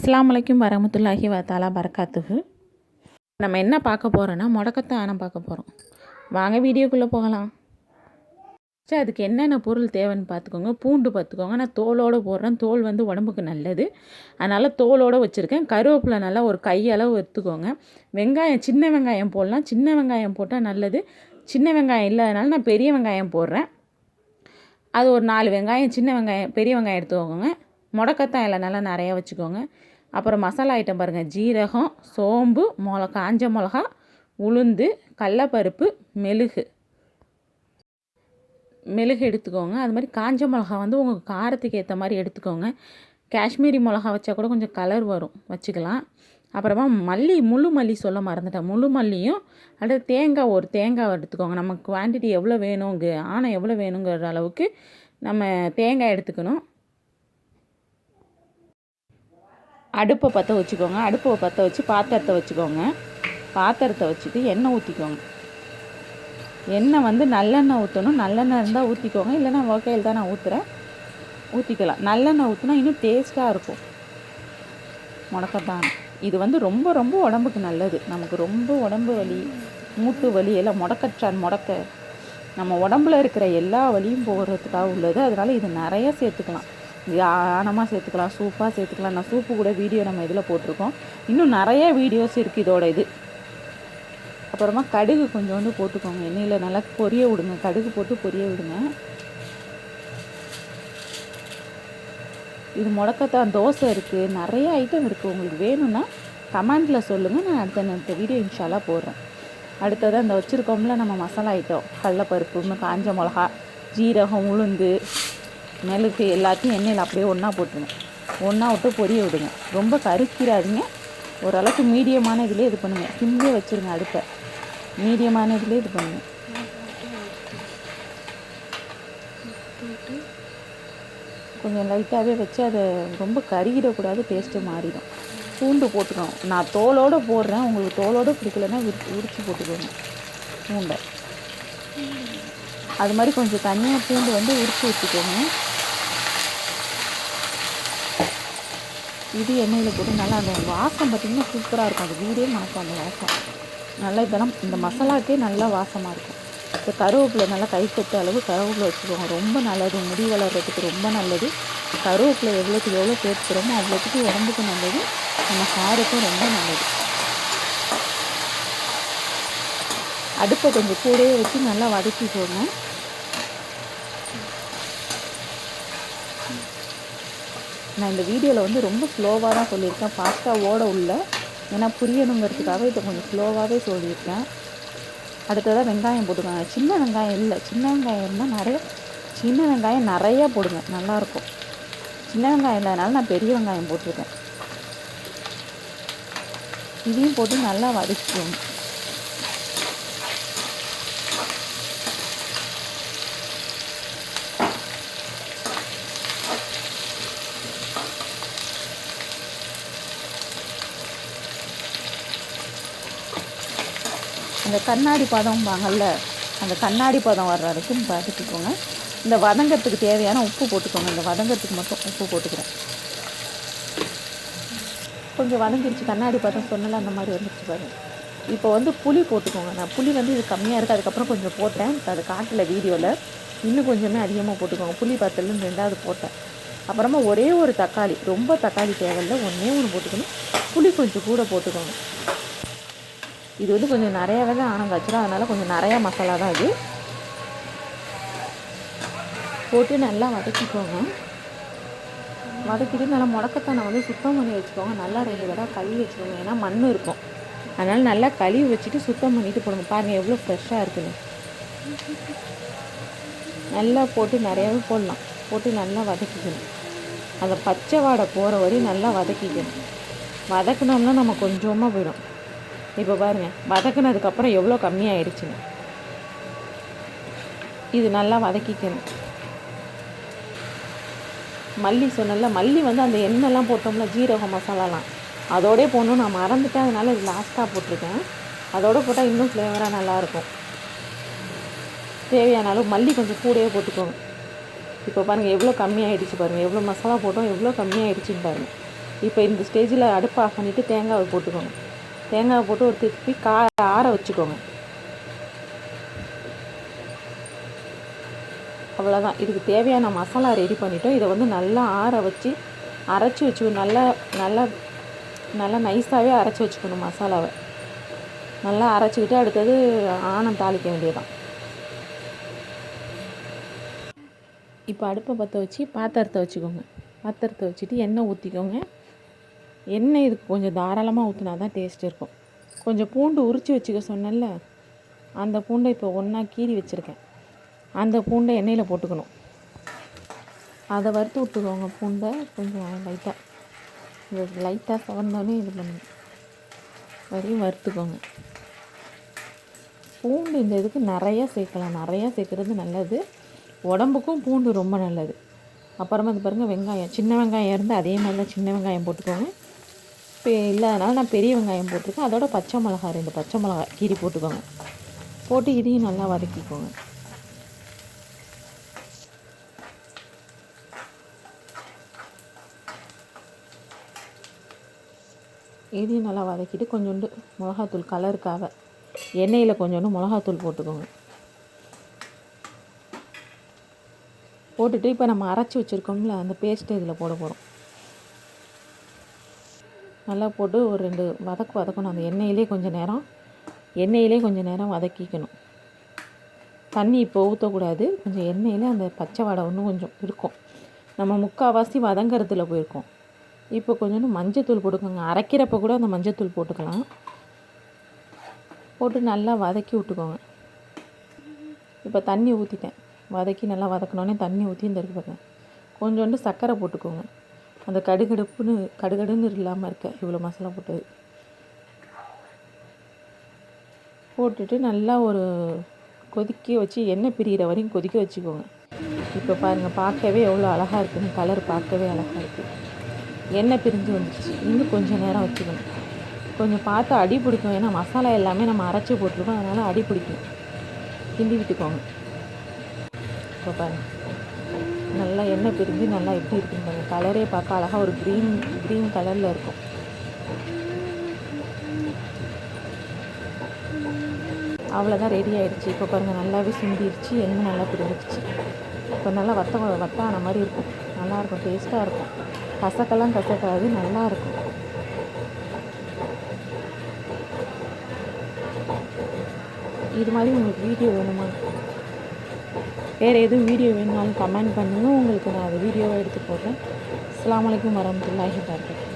அஸ்ஸலாமு அலைக்கும் வரமத்துல்லாஹி வதஆலா பரக்காத்துஹு. நம்ம என்ன பார்க்க போகிறோன்னா முடக்கத்தான் பார்க்க போகிறோம். வாங்க வீடியோக்குள்ளே போகலாம். சரி, அதுக்கு என்னென்ன பொருள் தேவைன்னு பார்த்துக்கோங்க. பூண்டு பார்த்துக்கோங்க. நான் தோலோடு போடுறேன். தோல் வந்து உடம்புக்கு நல்லது, அதனால் தோலோடு வச்சுருக்கேன். கருவேப்பிலை நல்லா ஒரு கையளவு எடுத்துக்கோங்க. வெங்காயம் சின்ன வெங்காயம் போடலாம். சின்ன வெங்காயம் போட்டால் நல்லது. சின்ன வெங்காயம் இல்லாதனால நான் பெரிய வெங்காயம் போடுறேன். அது ஒரு 4 வெங்காயம், சின்ன வெங்காயம் பெரிய வெங்காயம் எடுத்துக்கோங்க. முடக்கத்தான் இலை நல்லா நிறையா வச்சுக்கோங்க. அப்புறம் மசாலா ஐட்டம் பாருங்கள். ஜீரகம், சோம்பு, காஞ்ச மிளகா, உளுந்து, கடலப்பருப்பு, மெழுகு எடுத்துக்கோங்க. அது மாதிரி காஞ்ச மிளகா வந்து உங்கள் காரத்துக்கு ஏற்ற மாதிரி எடுத்துக்கோங்க. காஷ்மீரி மிளகா வச்சா கூட கொஞ்சம் கலர் வரும், வச்சுக்கலாம். அப்புறமா முழு மல்லி சொல்ல மறந்துட்டேன். முழு மல்லியும் அடுத்து தேங்காய், ஒரு தேங்காய் எடுத்துக்கோங்க. நமக்கு குவான்டிட்டி எவ்வளோ வேணுங்க, ஆணை எவ்வளோ வேணுங்கிற அளவுக்கு நம்ம தேங்காய் எடுத்துக்கணும். அடுப்பை பற்ற வச்சுக்கோங்க. அடுப்பை பற்ற வச்சு பாத்திரத்தை வச்சுக்கோங்க. பாத்திரத்தை வச்சுட்டு எண்ணெய் ஊற்றிக்கோங்க. எண்ணெய் வந்து நல்லெண்ணெய் ஊற்றணும். நல்லெண்ணெய் இருந்தால் ஊற்றிக்கோங்க, இல்லைனா ஓக்கையில் தான் நான் ஊற்றிக்கலாம். நல்லெண்ணெய் ஊற்றினா இன்னும் டேஸ்ட்டாக இருக்கும் முடக்கத்தான். இது வந்து ரொம்ப ரொம்ப உடம்புக்கு நல்லது. நமக்கு ரொம்ப உடம்பு வலி, மூட்டு வலி எல்லாம் முடக்க நம்ம உடம்புல இருக்கிற எல்லா வலியும் போகிறதுக்காக உள்ளது. அதனால் இது நிறையா சேர்த்துக்கலாம். ஆனமாக சேர்த்துக்கலாம், சூப்பாக சேர்த்துக்கலாம். நான் சூப்பு கூட வீடியோ நம்ம இதில் போட்டிருக்கோம். இன்னும் நிறைய வீடியோஸ் இருக்குது இதோட இது. அப்புறமா கடுகு கொஞ்சோண்டு போட்டுக்கோங்க. எண்ணெயில் நல்லா பொரிய விடுங்க. கடுகு போட்டு பொரிய விடுங்க. இது முடக்கத்தான் தோசை இருக்குது, நிறைய ஐட்டம் இருக்குது. உங்களுக்கு வேணும்னா கமெண்ட்டில் சொல்லுங்கள். நான் அடுத்த வீடியோ இன்ஷால்லா போடுறேன். அடுத்தது அந்த வச்சுருக்கோம்ல நம்ம மசாலா ஐட்டம், கடலப்பருப்பு, காஞ்ச மிளகா, ஜீரகம், உளுந்து, மெழுகு எல்லாத்தையும் எண்ணெயில் அப்படியே ஒன்றா போட்டுருங்க. ஒன்றா விட்டு பொரிய விடுங்க. ரொம்ப கருக்கிறாதீங்க. ஓரளவுக்கு மீடியமான இதிலே இது பண்ணுங்கள். சிம்மிலே வச்சுருங்க. அடுப்பை மீடியமான இதிலே இது பண்ணுங்கள். கொஞ்சம் லைட்டாகவே வச்சு அதை ரொம்ப கருகிடக்கூடாது, டேஸ்ட்டு மாறிடும். பூண்டு போட்டுக்கணும். நான் தோலோடு போடுறேன். உங்களுக்கு தோலோடு பிடிக்கலன்னா உரிச்சு போட்டுக்கோங்க பூண்டை. அது மாதிரி கொஞ்சம் தனியாக பூண்டு வந்து உரிச்சு வச்சுக்கோங்க. இது எண்ணெயில் போட்டு நல்லா அந்த வாசம் பார்த்திங்கன்னா சூப்பராக இருக்கும். அது வீடே மணக்கும் அந்த வாசம். நல்லா இதெல்லாம் இந்த மசாலாக்கே நல்லா வாசமாக இருக்கும். இப்போ கருவேப்பிலை நல்லா கைப்பற்ற அளவு கருவேப்பிலை வச்சுக்கோங்க. ரொம்ப நல்லது, முடி வளர்கிறதுக்கு ரொம்ப நல்லது. கருவேப்பிலை எவ்வளோக்கு எவ்வளோ சேர்த்துக்கிறோமோ அவ்வளோத்துக்கு உடம்புக்கு நல்லது, நம்ம ஹேருக்கும் ரொம்ப நல்லது. அடுப்பை கொஞ்சம் கூடவே வச்சு நல்லா வதக்கிக்கோங்க. நான் இந்த வீடியோவில் வந்து ரொம்ப ஸ்லோவாக தான் சொல்லியிருக்கேன், ஃபாஸ்ட்டாக ஓட உள்ள, ஏன்னா புரியணுங்கிறதுக்காக இதை கொஞ்சம் ஸ்லோவாகவே சொல்லியிருக்கேன். அடுத்ததாக வெங்காயம் போட்டுக்கோங்க. சின்ன வெங்காயம் இல்லை, சின்ன வெங்காயம் இருந்தால் சின்ன வெங்காயம் நிறையா போடுங்க, நல்லாயிருக்கும். சின்ன வெங்காயம் இல்லாதனால நான் பெரிய வெங்காயம் போட்டிருக்கேன். இதையும் போட்டு நல்லா வதக்கிக்கோங்க. அந்த கண்ணாடி பதம் வாங்கல்ல, அந்த கண்ணாடி பதம் வர்ற வரைக்கும் வதக்கிக்கோங்க. இந்த வதங்கிறதுக்கு தேவையான உப்பு போட்டுக்கோங்க. இந்த வதங்கிறதுக்கு மட்டும் உப்பு போட்டுக்கிறேன். கொஞ்சம் வதங்கிடுச்சு, கண்ணாடி பதம் சொன்னால அந்த மாதிரி வந்துடுச்சு பாருங்க. இப்போ வந்து புளி போட்டுக்கோங்க. நான் புளி வந்து இது கம்மியாக இருக்குது, அதுக்கப்புறம் கொஞ்சம் போட்டேன். அது காட்டல வீடியோவில். இன்னும் கொஞ்சமே அதிகமாக போட்டுக்கோங்க. புளி பத்தலன்னு 2வது போட்டேன். அப்புறமா ஒரே ஒரு தக்காளி, ரொம்ப தக்காளி தேவையில்லை, ஒன்றே ஒன்று போட்டுக்கணும். புளி கொஞ்சம் கூட போட்டுக்கோங்க. இது வந்து கொஞ்சம் நிறையாவே தான் ஆனங்காய்ச்சிடும், அதனால் கொஞ்சம் நிறையா மசாலா தான் இது. போட்டு நல்லா வதக்கிக்கோங்க. வதக்கிட்டு நல்லா முடக்கத்தானை வந்து சுத்தம் பண்ணி வச்சுக்கோங்க. நல்லா 2 தடவை கழுவி வச்சுக்கோங்க, ஏன்னா மண் இருக்கும். அதனால் நல்லா கழுவி வச்சுட்டு சுத்தம் பண்ணிவிட்டு போடுங்க. பாருங்கள் எவ்வளோ ஃப்ரெஷ்ஷாக இருக்குன்னு. நல்லா போட்டு நிறையாவே போடலாம். போட்டு நல்லா வதக்கிக்கணும். அந்த பச்சை வாடை போகிற வரையும் நல்லா வதக்கிக்கணும். வதக்கினோம்னா நம்ம கொஞ்சமாக போயிடும். இப்போ பாருங்கள், வதக்கினதுக்கப்புறம் எவ்வளோ கம்மியாகிடுச்சுங்க. இது நல்லா வதக்கிக்கணும். மல்லி சொன்னல, மல்லி வந்து அந்த எண்ணெய்லாம் போட்டோம்ல, ஜீரகம் மசாலாலாம் அதோடய போடணும். நான் மறந்துட்டேன், அதனால் இது லாஸ்ட்டாக போட்டிருக்கேன். அதோடு போட்டால் இன்னும் ஃப்ளேவராக நல்லாயிருக்கும். தேவையான அளவு மல்லி கொஞ்சம் கூடவே போட்டுக்கோங்க. இப்போ பாருங்கள் எவ்வளோ கம்மியாகிடுச்சு பாருங்கள். எவ்வளோ மசாலா போட்டோம், எவ்வளோ கம்மியாகிடுச்சின்னு பாருங்கள். இப்போ இந்த ஸ்டேஜில் அடுப்பு ஆஃப் பண்ணிவிட்டு தேங்காவை போட்டுக்கோங்க. தேங்காவை போட்டு ஒரு திருப்பி ஆற வச்சுக்கோங்க. அவ்வளோதான். இதுக்கு தேவையான மசாலா ரெடி பண்ணிட்டோம். இதை வந்து நல்லா ஆற வச்சு அரைச்சி வச்சு நல்லா நல்லா நல்லா நைஸாகவே அரைச்சி வச்சுக்கணும். மசாலாவை நல்லா அரைச்சிக்கிட்டு அடுத்தது ஆணம் தாளிக்க வேண்டியதுதான். இப்போ அடுப்பை பற்ற வச்சு பாத்திரத்தை வச்சுக்கோங்க. பாத்திரத்தை வச்சுட்டு எண்ணெய் ஊற்றிக்கோங்க. எண்ணெய் இதுக்கு கொஞ்சம் தாராளமாக ஊற்றினா தான் டேஸ்ட் இருக்கும். கொஞ்சம் பூண்டு உரித்து வச்சுக்க சொன்னேன்ல, அந்த பூண்டை இப்போ ஒன்றா கீறி வச்சுருக்கேன். அந்த பூண்டை எண்ணெயில் போட்டுக்கணும். அதை வறுத்து விட்டுக்கோங்க. பூண்டை கொஞ்சம் லைட்டாக சவர்ந்தோடனே இது பண்ணுங்க, வரையும் வறுத்துக்கோங்க. பூண்டு இந்த இதுக்கு நிறையா சேர்க்கலாம். நிறையா சேர்க்குறது நல்லது. உடம்புக்கும் பூண்டு ரொம்ப நல்லது. அப்புறமா இது பாருங்கள், வெங்காயம், சின்ன வெங்காயம் இருந்தால் அதே மாதிரி தான் சின்ன வெங்காயம் போட்டுக்கோங்க. இப்போ இல்லாதனால நான் பெரிய வெங்காயம் போட்டிருக்கேன். அதோட பச்சை மிளகா 2 பச்சை மிளகா கீரி போட்டுக்கோங்க. போட்டு இதையும் நல்லா வதக்கிக்கோங்க. இதையும் நல்லா வதக்கிட்டு கொஞ்சோண்டு மிளகாத்தூள் கலருக்காக எண்ணெயில் கொஞ்சோண்டு மிளகாத்தூள் போட்டுக்கோங்க. போட்டுட்டு இப்போ நம்ம அரைச்சி வச்சுருக்கோம்ல, அந்த பேஸ்ட்டு இதில் போட போகிறோம். நல்லா போட்டு ஒரு 2 வதக்கணும். அந்த எண்ணெயிலே கொஞ்சம் நேரம் வதக்கிக்கணும். தண்ணி இப்போ ஊற்றக்கூடாது. கொஞ்சம் எண்ணெயில் அந்த பச்சை வாடை இன்னும் கொஞ்சம் இருக்கும். நம்ம முக்கால்வாசி வதங்கிறதுல போயிருக்கோம். இப்போ கொஞ்சோண்டு மஞ்சத்தூள் போட்டுக்கோங்க. அரைக்கிறப்ப கூட அந்த மஞ்சத்தூள் போட்டுக்கலாம். போட்டு நல்லா வதக்கி விட்டுக்கோங்க. இப்போ தண்ணி ஊற்றிட்டேன். வதக்கி நல்லா வதக்கினோடனே தண்ணி ஊற்றி இந்த இருக்கு பாருங்க, கொஞ்சோண்டு சர்க்கரை போட்டுக்கோங்க. அந்த கடுகடுன்னு இல்லாமல் இருக்க இவ்வளோ மசாலா போட்டுட்டு நல்லா ஒரு கொதிக்க வச்சு எண்ணெய் பிரிகிற வரையும் கொதிக்க வச்சுக்கோங்க. இப்போ பாருங்கள், பார்க்கவே எவ்வளோ அழகாக இருக்குன்னு, கலர் பார்க்கவே அழகாக இருக்குது. எண்ணெய் பிரிஞ்சு வந்துடுச்சு. இன்னும் கொஞ்சம் நேரம் வச்சுக்கணும். கொஞ்சம் பார்த்து அடி பிடிக்கும். ஏன்னா மசாலா எல்லாமே நம்ம அரைச்சி போட்டிருக்கோம், அதனால் அடி பிடிக்கும். கிண்டி விட்டுக்கோங்க. இப்போ பாருங்கள், நல்லா எண்ணெய் பிரிஞ்சு நல்லா எப்படி இருக்குன்னு பாருங்கள். கலரே பார்க்க அழகாக ஒரு க்ரீன் கலரில் இருக்கும். அவ்வளோதான், ரெடி ஆகிடுச்சு. இப்போ பாருங்கள், நல்லாவே சிந்திடுச்சு, எண்ணெய் நல்லா பிரிஞ்சிடுச்சு. இப்போ நல்லா வத்தான மாதிரி இருக்கும். நல்லாயிருக்கும், டேஸ்ட்டாக இருக்கும். கசக்காது, நல்லாயிருக்கும். இது மாதிரி உங்களுக்கு வீடியோ வேணுமா, வேறு எதுவும் வீடியோ வேணுனாலும் கமெண்ட் பண்ணுங்கள். உங்களுக்கு நான் அது வீடியோவை எடுத்து போடுறேன். அஸ்ஸலாமு அலைக்கும் வரஹ்மத்துல்லாஹி வபரகாத்துஹு.